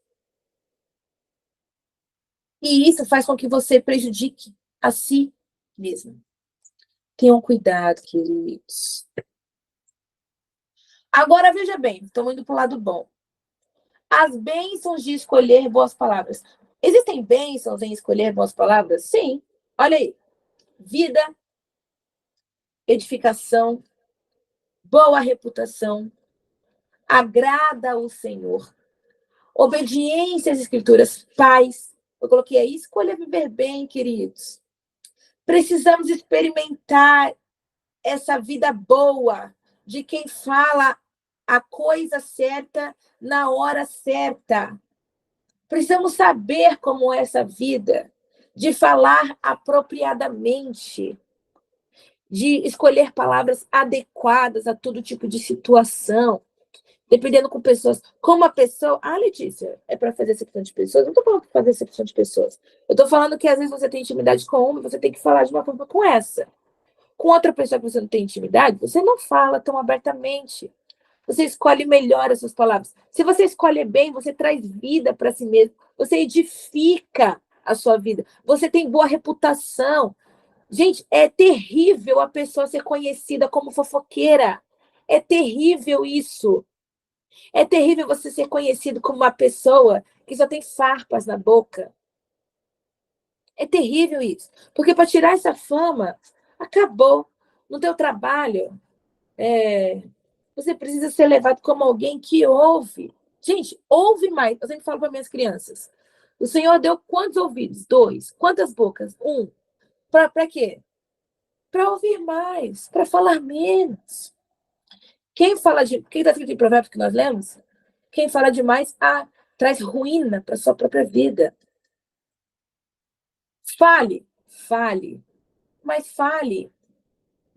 Speaker 1: E isso faz com que você prejudique a si mesmo. Tenham cuidado, queridos. Agora, veja bem, estamos indo para o lado bom. As bênçãos de escolher boas palavras. Existem bênçãos em escolher boas palavras? Sim. Olha aí. Vida, edificação, boa reputação, agrada ao Senhor, obediência às Escrituras, paz. Eu coloquei aí, escolha viver bem, queridos. Precisamos experimentar essa vida boa de quem fala a coisa certa na hora certa. Precisamos saber como é essa vida, de falar apropriadamente, de escolher palavras adequadas a todo tipo de situação, dependendo com pessoas. Como a pessoa. Ah, Letícia, é para fazer acepção de pessoas? Não estou falando para fazer acepção de pessoas. Eu estou falando que às vezes você tem intimidade com uma, você tem que falar de uma forma com essa. Com outra pessoa que você não tem intimidade, você não fala tão abertamente. Você escolhe melhor as suas palavras. Se você escolhe bem, você traz vida para si mesmo. Você edifica a sua vida. Você tem boa reputação. Gente, é terrível a pessoa ser conhecida como fofoqueira. É terrível isso. É terrível você ser conhecido como uma pessoa que só tem farpas na boca. É terrível isso. Porque para tirar essa fama, acabou. No teu trabalho, você precisa ser levado como alguém que ouve. Gente, ouve mais. Eu sempre falo para minhas crianças. O Senhor deu quantos ouvidos? 2. Quantas bocas? 1. Para quê? Para ouvir mais, para falar menos. Quem fala de. Quem está escrito em Provérbios que nós lemos? Quem fala demais traz ruína para sua própria vida. Fale, mas fale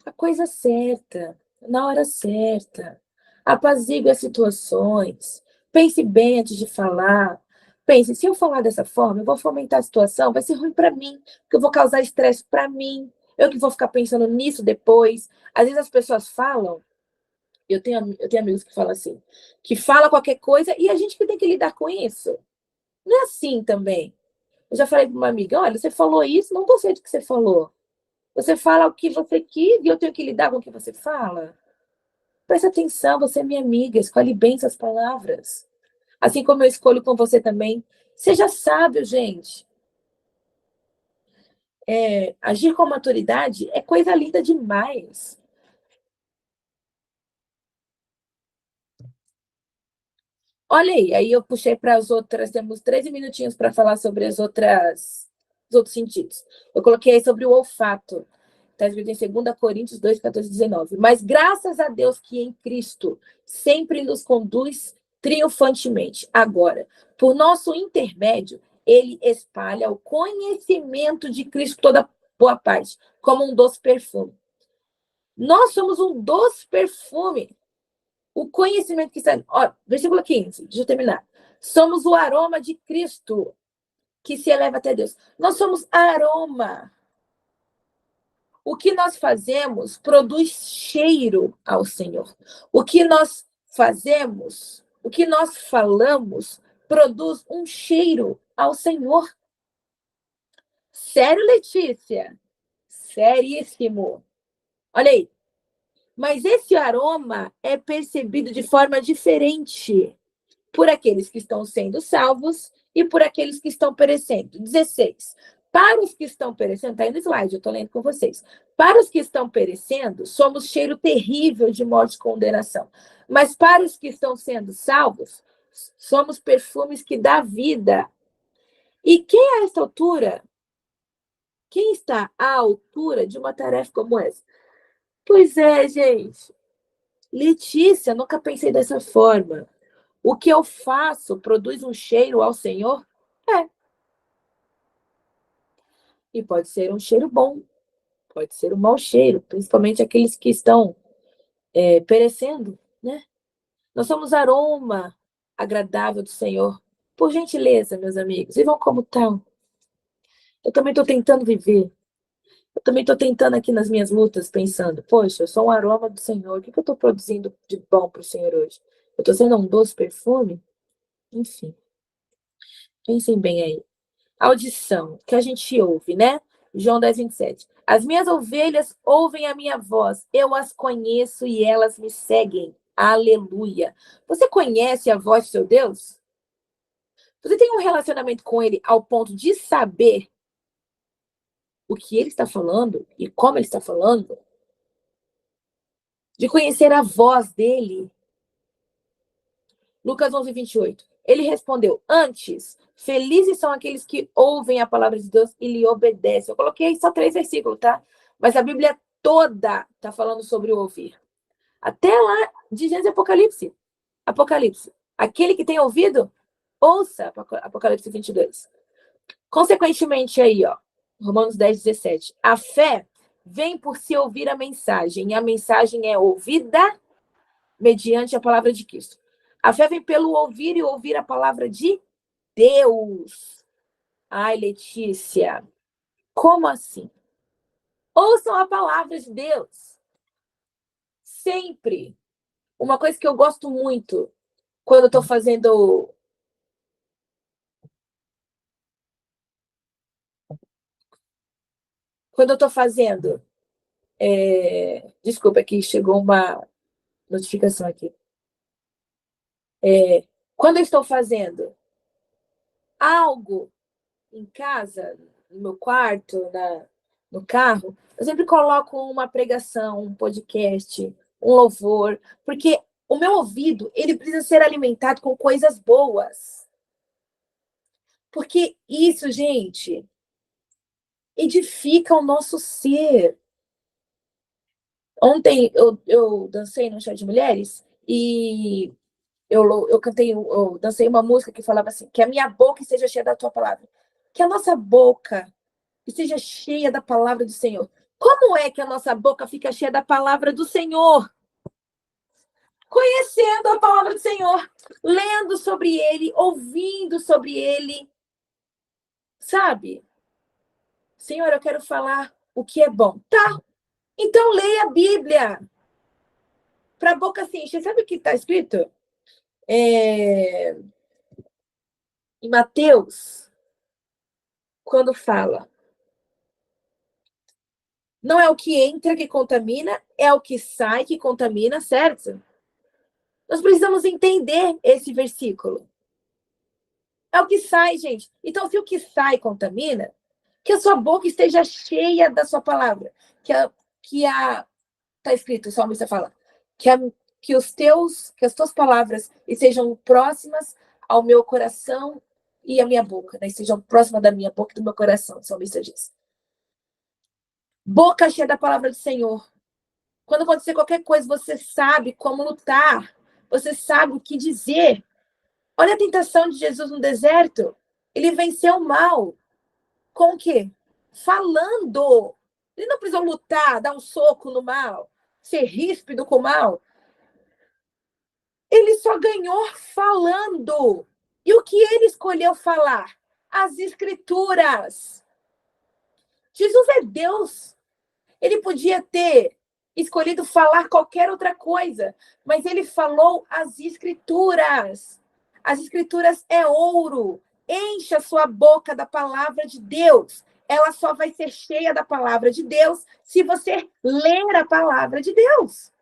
Speaker 1: a coisa certa, na hora certa. Apazigue as situações. Pense bem antes de falar. Pense, se eu falar dessa forma, eu vou fomentar a situação, vai ser ruim para mim, porque eu vou causar estresse para mim. Eu que vou ficar pensando nisso depois. Às vezes as pessoas falam, eu tenho amigos que falam assim, que fala qualquer coisa e a gente que tem que lidar com isso. Não é assim também. Eu já falei para uma amiga, olha, você falou isso, não gostei do que você falou. Você fala o que você quis e eu tenho que lidar com o que você fala. Presta atenção, você é minha amiga, escolhe bem suas palavras. Assim como eu escolho com você também. Seja sábio, gente. Agir com maturidade é coisa linda demais. Olha aí eu puxei para as outras, temos 13 minutinhos para falar sobre os outros sentidos. Eu coloquei aí sobre o olfato. Está escrito em 2 Coríntios 2, 14, 19. Mas graças a Deus que em Cristo sempre nos conduz triunfantemente. Agora, por nosso intermédio, ele espalha o conhecimento de Cristo toda boa parte, como um doce perfume. Nós somos um doce perfume. O conhecimento que está. Ó, versículo 15, deixa eu terminar. Somos o aroma de Cristo que se eleva até Deus. Nós somos aroma. O que nós fazemos produz cheiro ao Senhor. O que nós fazemos, o que nós falamos, produz um cheiro ao Senhor. Sério, Letícia? Seríssimo. Olha aí. Mas esse aroma é percebido de forma diferente por aqueles que estão sendo salvos e por aqueles que estão perecendo. 16. Para os que estão perecendo, está aí no slide, eu estou lendo com vocês. Para os que estão perecendo, somos cheiro terrível de morte e condenação. Mas para os que estão sendo salvos, somos perfumes que dá vida. E quem a esta altura, quem está à altura de uma tarefa como essa? Pois é, gente. Letícia, nunca pensei dessa forma. O que eu faço produz um cheiro ao Senhor? É. E pode ser um cheiro bom, pode ser um mau cheiro, principalmente aqueles que estão perecendo, né? Nós somos aroma agradável do Senhor. Por gentileza, meus amigos, vivam como tal. Eu também estou tentando viver. Eu também estou tentando aqui nas minhas lutas, pensando, poxa, eu sou um aroma do Senhor. O que eu estou produzindo de bom para o Senhor hoje? Eu estou sendo um doce perfume? Enfim, pensem bem aí. Audição, que a gente ouve, né? João 10, 27. As minhas ovelhas ouvem a minha voz, eu as conheço e elas me seguem. Aleluia. Você conhece a voz do seu Deus? Você tem um relacionamento com ele ao ponto de saber o que ele está falando e como ele está falando? De conhecer a voz dele? Lucas 11, 28. Ele respondeu, antes, felizes são aqueles que ouvem a palavra de Deus e lhe obedecem. Eu coloquei só 3 versículos, tá? Mas a Bíblia toda está falando sobre o ouvir. Até lá de Gênesis e Apocalipse. Apocalipse. Aquele que tem ouvido, ouça Apocalipse 22. Consequentemente aí, ó, Romanos 10, 17. A fé vem por se ouvir a mensagem, e a mensagem é ouvida mediante a palavra de Cristo. A fé vem pelo ouvir e ouvir a palavra de Deus. Ai, Letícia, como assim? Ouçam a palavra de Deus. Sempre. Uma coisa que eu gosto muito quando eu estou fazendo. Quando eu estou fazendo. Desculpa, aqui chegou uma notificação aqui. Quando eu estou fazendo algo em casa, no meu quarto, no carro, eu sempre coloco uma pregação, um podcast, um louvor, porque o meu ouvido, ele precisa ser alimentado com coisas boas. Porque isso, gente, edifica o nosso ser. Ontem eu dancei no chá de mulheres e eu cantei, eu dancei uma música que falava assim, que a minha boca esteja cheia da tua palavra. Que a nossa boca esteja cheia da palavra do Senhor. Como é que a nossa boca fica cheia da palavra do Senhor? Conhecendo a palavra do Senhor, lendo sobre ele, ouvindo sobre ele. Sabe? Senhor, eu quero falar o que é bom. Tá, então leia a Bíblia. Para a boca se encher. Sabe o que está escrito? Em Mateus, quando fala, não é o que entra que contamina, é o que sai que contamina, certo? Nós precisamos entender esse versículo. É o que sai, gente. Então, se o que sai contamina, que a sua boca esteja cheia da sua palavra. Tá escrito, o salmista fala, que as tuas palavras estejam próximas ao meu coração e à minha boca, né? Estejam próximas da minha boca e do meu coração, o salmista diz. Boca cheia da palavra do Senhor. Quando acontecer qualquer coisa, você sabe como lutar. Você sabe o que dizer. Olha a tentação de Jesus no deserto. Ele venceu o mal. Com o quê? Falando. Ele não precisou lutar, dar um soco no mal, ser ríspido com o mal. Ele só ganhou falando. E o que ele escolheu falar? As Escrituras. Jesus é Deus. Ele podia ter escolhido falar qualquer outra coisa, mas ele falou as Escrituras. As Escrituras é ouro. Encha a sua boca da palavra de Deus. Ela só vai ser cheia da palavra de Deus se você ler a palavra de Deus.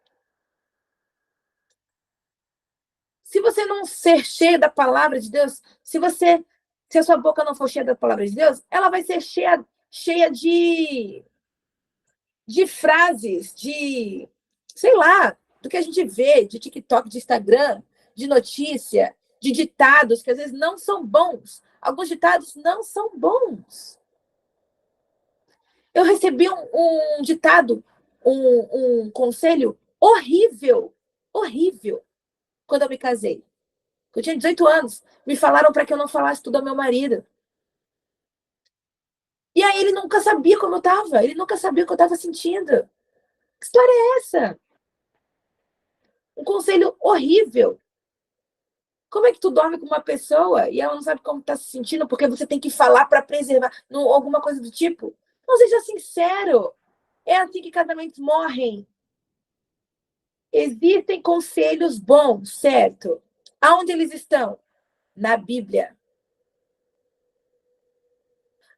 Speaker 1: Se você não ser cheio da palavra de Deus, se você Se a sua boca não for cheia da palavra de Deus, ela vai ser cheia de frases, de, sei lá, do que a gente vê, de TikTok, de Instagram, de notícia, de ditados que às vezes não são bons. Alguns ditados não são bons. Eu recebi um ditado, um conselho horrível, horrível, quando eu me casei. Eu tinha 18 anos. Me falaram para que eu não falasse tudo ao meu marido. E aí ele nunca sabia como eu estava. Ele nunca sabia o que eu estava sentindo. Que história é essa? Um conselho horrível. Como é que tu dorme com uma pessoa e ela não sabe como está se sentindo porque você tem que falar para preservar, alguma coisa do tipo? Não, seja sincero. É assim que casamentos morrem. Existem conselhos bons, certo? Aonde eles estão? Na Bíblia.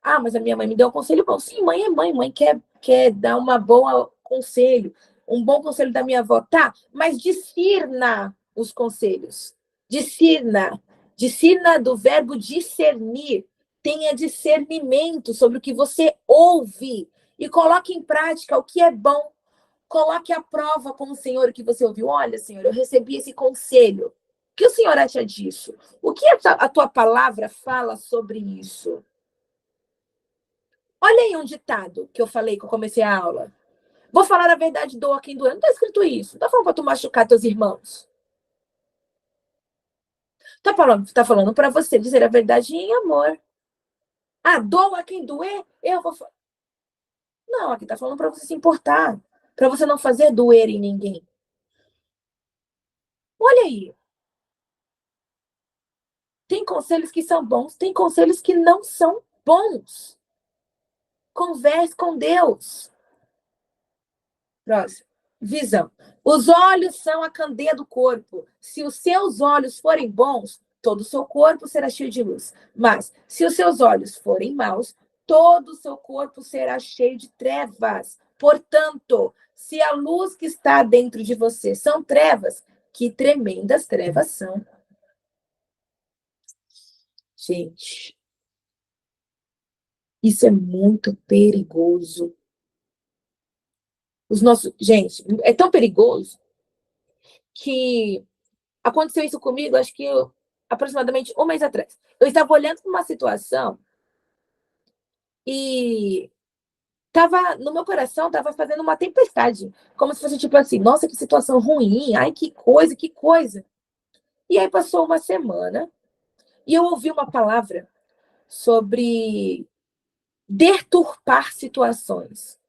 Speaker 1: Ah, mas a minha mãe me deu um conselho bom. Sim, mãe é mãe. Mãe quer dar uma boa conselho. Um bom conselho da minha avó. Tá, mas discirna os conselhos. Discirna. Discirna do verbo discernir. Tenha discernimento sobre o que você ouve. E coloque em prática o que é bom. Coloque à prova com o Senhor o que você ouviu. Olha, Senhor, eu recebi esse conselho. O que o Senhor acha disso? O que a tua palavra fala sobre isso? Olha aí um ditado que eu falei que eu comecei a aula. Vou falar a verdade, doa quem doer. Não está escrito isso. Não está falando para tu machucar teus irmãos. Tá falando para você dizer a verdade em amor. Ah, doa quem doer? Eu vou. Não, aqui está falando para você se importar. Para você não fazer doer em ninguém. Olha aí. Tem conselhos que são bons, tem conselhos que não são bons. Converse com Deus. Próximo. Visão. Os olhos são a candeia do corpo. Se os seus olhos forem bons, todo o seu corpo será cheio de luz. Mas, se os seus olhos forem maus, todo o seu corpo será cheio de trevas. Portanto, se a luz que está dentro de você são trevas, que tremendas trevas são. Gente, isso é muito perigoso. Gente, é tão perigoso que aconteceu isso comigo, acho que aproximadamente um mês atrás. Eu estava olhando para uma situação e tava, no meu coração estava fazendo uma tempestade, como se fosse tipo assim, nossa, que situação ruim, ai, que coisa, que coisa. E aí passou uma semana e eu ouvi uma palavra sobre deturpar situações.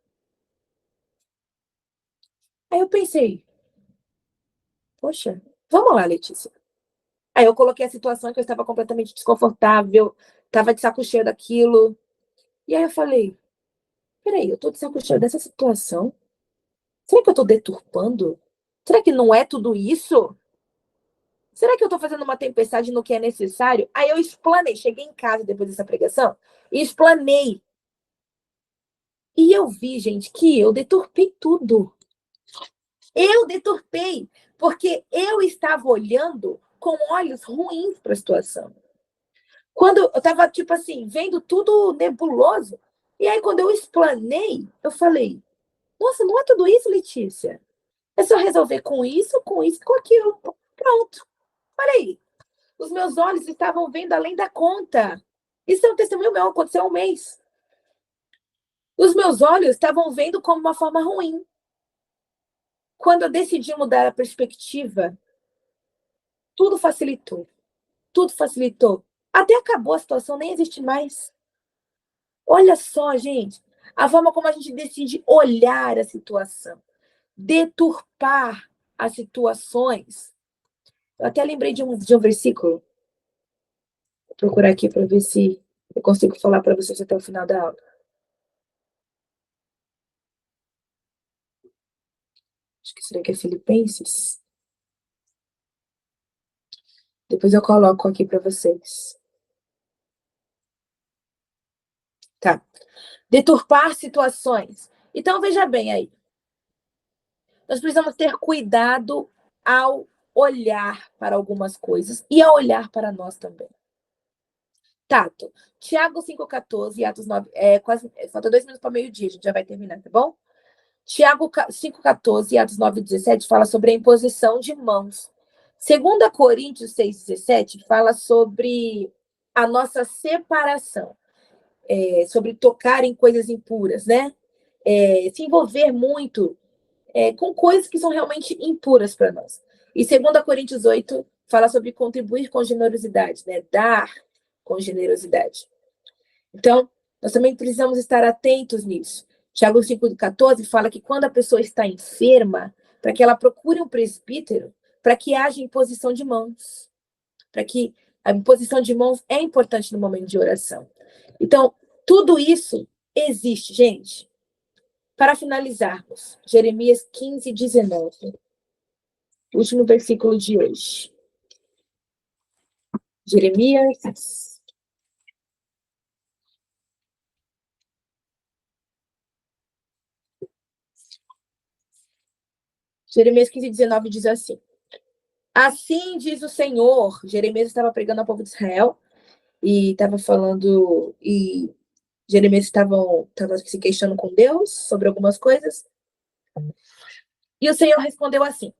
Speaker 1: Aí eu pensei, poxa, vamos lá, Letícia. Aí eu coloquei a situação que eu estava completamente desconfortável, estava de saco cheio daquilo. E aí eu falei, peraí, eu tô de saco cheio dessa situação? Será que eu tô deturpando? Será que não é tudo isso? Será que eu tô fazendo uma tempestade no que é necessário? Aí eu explanei, cheguei em casa depois dessa pregação e explanei. E eu vi, gente, que eu deturpei tudo. Eu deturpei, porque eu estava olhando com olhos ruins para a situação. Quando eu estava, tipo assim, vendo tudo nebuloso, e aí quando eu explanei, eu falei, nossa, não é tudo isso, Letícia? É só resolver com isso, com aquilo. Pronto. Olha aí. Os meus olhos estavam vendo além da conta. Isso é um testemunho meu, aconteceu há um mês. Os meus olhos estavam vendo como uma forma ruim. Quando eu decidi mudar a perspectiva, tudo facilitou. Tudo facilitou. Até acabou a situação, nem existe mais. Olha só, gente, a forma como a gente decide olhar a situação, deturpar as situações. Eu até lembrei de um versículo. Vou procurar aqui para ver se eu consigo falar para vocês até o final da aula. Acho que será que é Filipenses? Depois eu coloco aqui para vocês. Tá. Deturpar situações. Então, veja bem aí. Nós precisamos ter cuidado ao olhar para algumas coisas e ao olhar para nós também. Tato. Tiago 5,14 e Atos 9. Falta 2 minutos para meio-dia, a gente já vai terminar, tá bom? Tiago 5,14 e Atos 9,17 fala sobre a imposição de mãos. 2 Coríntios 6,17 fala sobre a nossa separação, sobre tocar em coisas impuras, né? Se envolver muito com coisas que são realmente impuras para nós. E 2 Coríntios 8 fala sobre contribuir com generosidade, né? Dar com generosidade. Então, nós também precisamos estar atentos nisso. Tiago 5,14 fala que quando a pessoa está enferma, para que ela procure um presbítero, para que haja imposição de mãos. Para que a imposição de mãos é importante no momento de oração. Então, tudo isso existe, gente. Para finalizarmos, Jeremias 15:19, último versículo de hoje. Jeremias 15:19 diz assim: assim diz o Senhor. Jeremias estava pregando ao povo de Israel e estava falando, e Jeremias estava se questionando com Deus sobre algumas coisas. E o Senhor respondeu assim: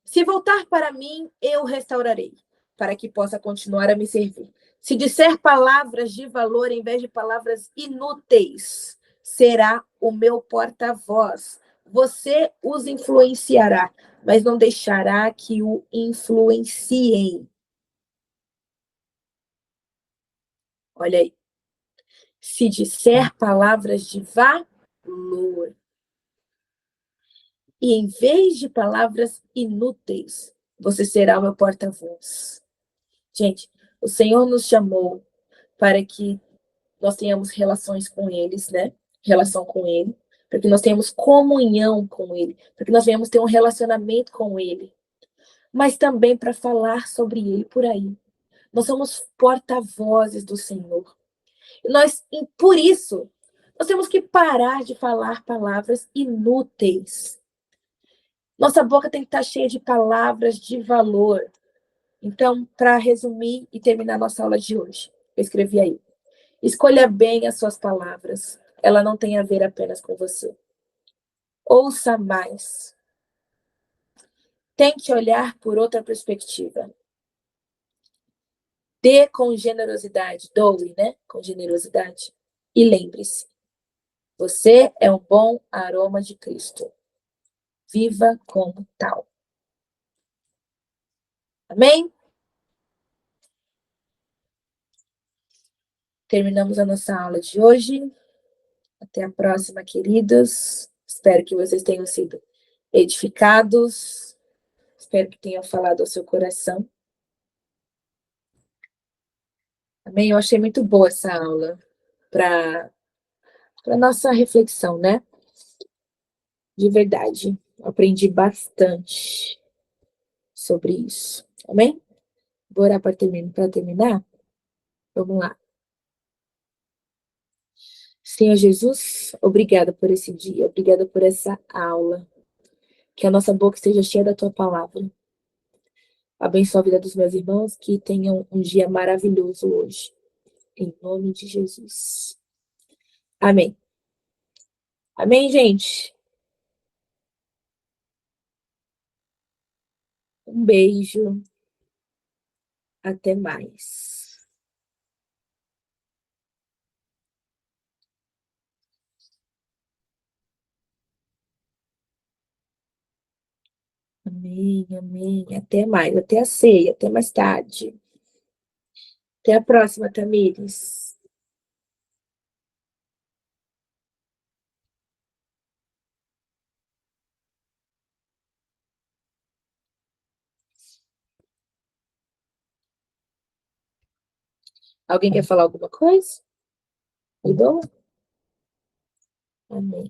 Speaker 1: se voltar para mim, eu restaurarei, para que possa continuar a me servir. Se disser palavras de valor em vez de palavras inúteis, será o meu porta-voz. Você os influenciará, mas não deixará que o influenciem. Olha aí. Se disser palavras de valor, e em vez de palavras inúteis, você será o meu porta-voz. Gente, o Senhor nos chamou para que nós tenhamos relações com eles, né? Relação com Ele, para que nós tenhamos comunhão com Ele, para que nós venhamos ter um relacionamento com Ele, mas também para falar sobre Ele por aí. Nós somos porta-vozes do Senhor. Por isso, nós temos que parar de falar palavras inúteis. Nossa boca tem que estar cheia de palavras de valor. Então, para resumir e terminar nossa aula de hoje, eu escrevi aí: escolha bem as suas palavras. Ela não tem a ver apenas com você. Ouça mais. Tente olhar por outra perspectiva. Dê com generosidade. Doe, né? Com generosidade. E lembre-se, você é um bom aroma de Cristo. Viva como tal. Amém? Terminamos a nossa aula de hoje. Até a próxima, queridos. Espero que vocês tenham sido edificados. Espero que tenham falado ao seu coração. Amém? Eu achei muito boa essa aula para nossa reflexão, né? De verdade. Aprendi bastante sobre isso. Amém? Vou orar para terminar. Vamos lá. Senhor Jesus, obrigada por esse dia, obrigada por essa aula. Que a nossa boca esteja cheia da tua palavra. Abençoa a vida dos meus irmãos, que tenham um dia maravilhoso hoje. Em nome de Jesus. Amém. Amém, gente? Um beijo. Até mais. Amém, amém. Até mais. Até a ceia. Até mais tarde. Até a próxima, Tamires. Alguém quer falar alguma coisa? Mudou? Amém.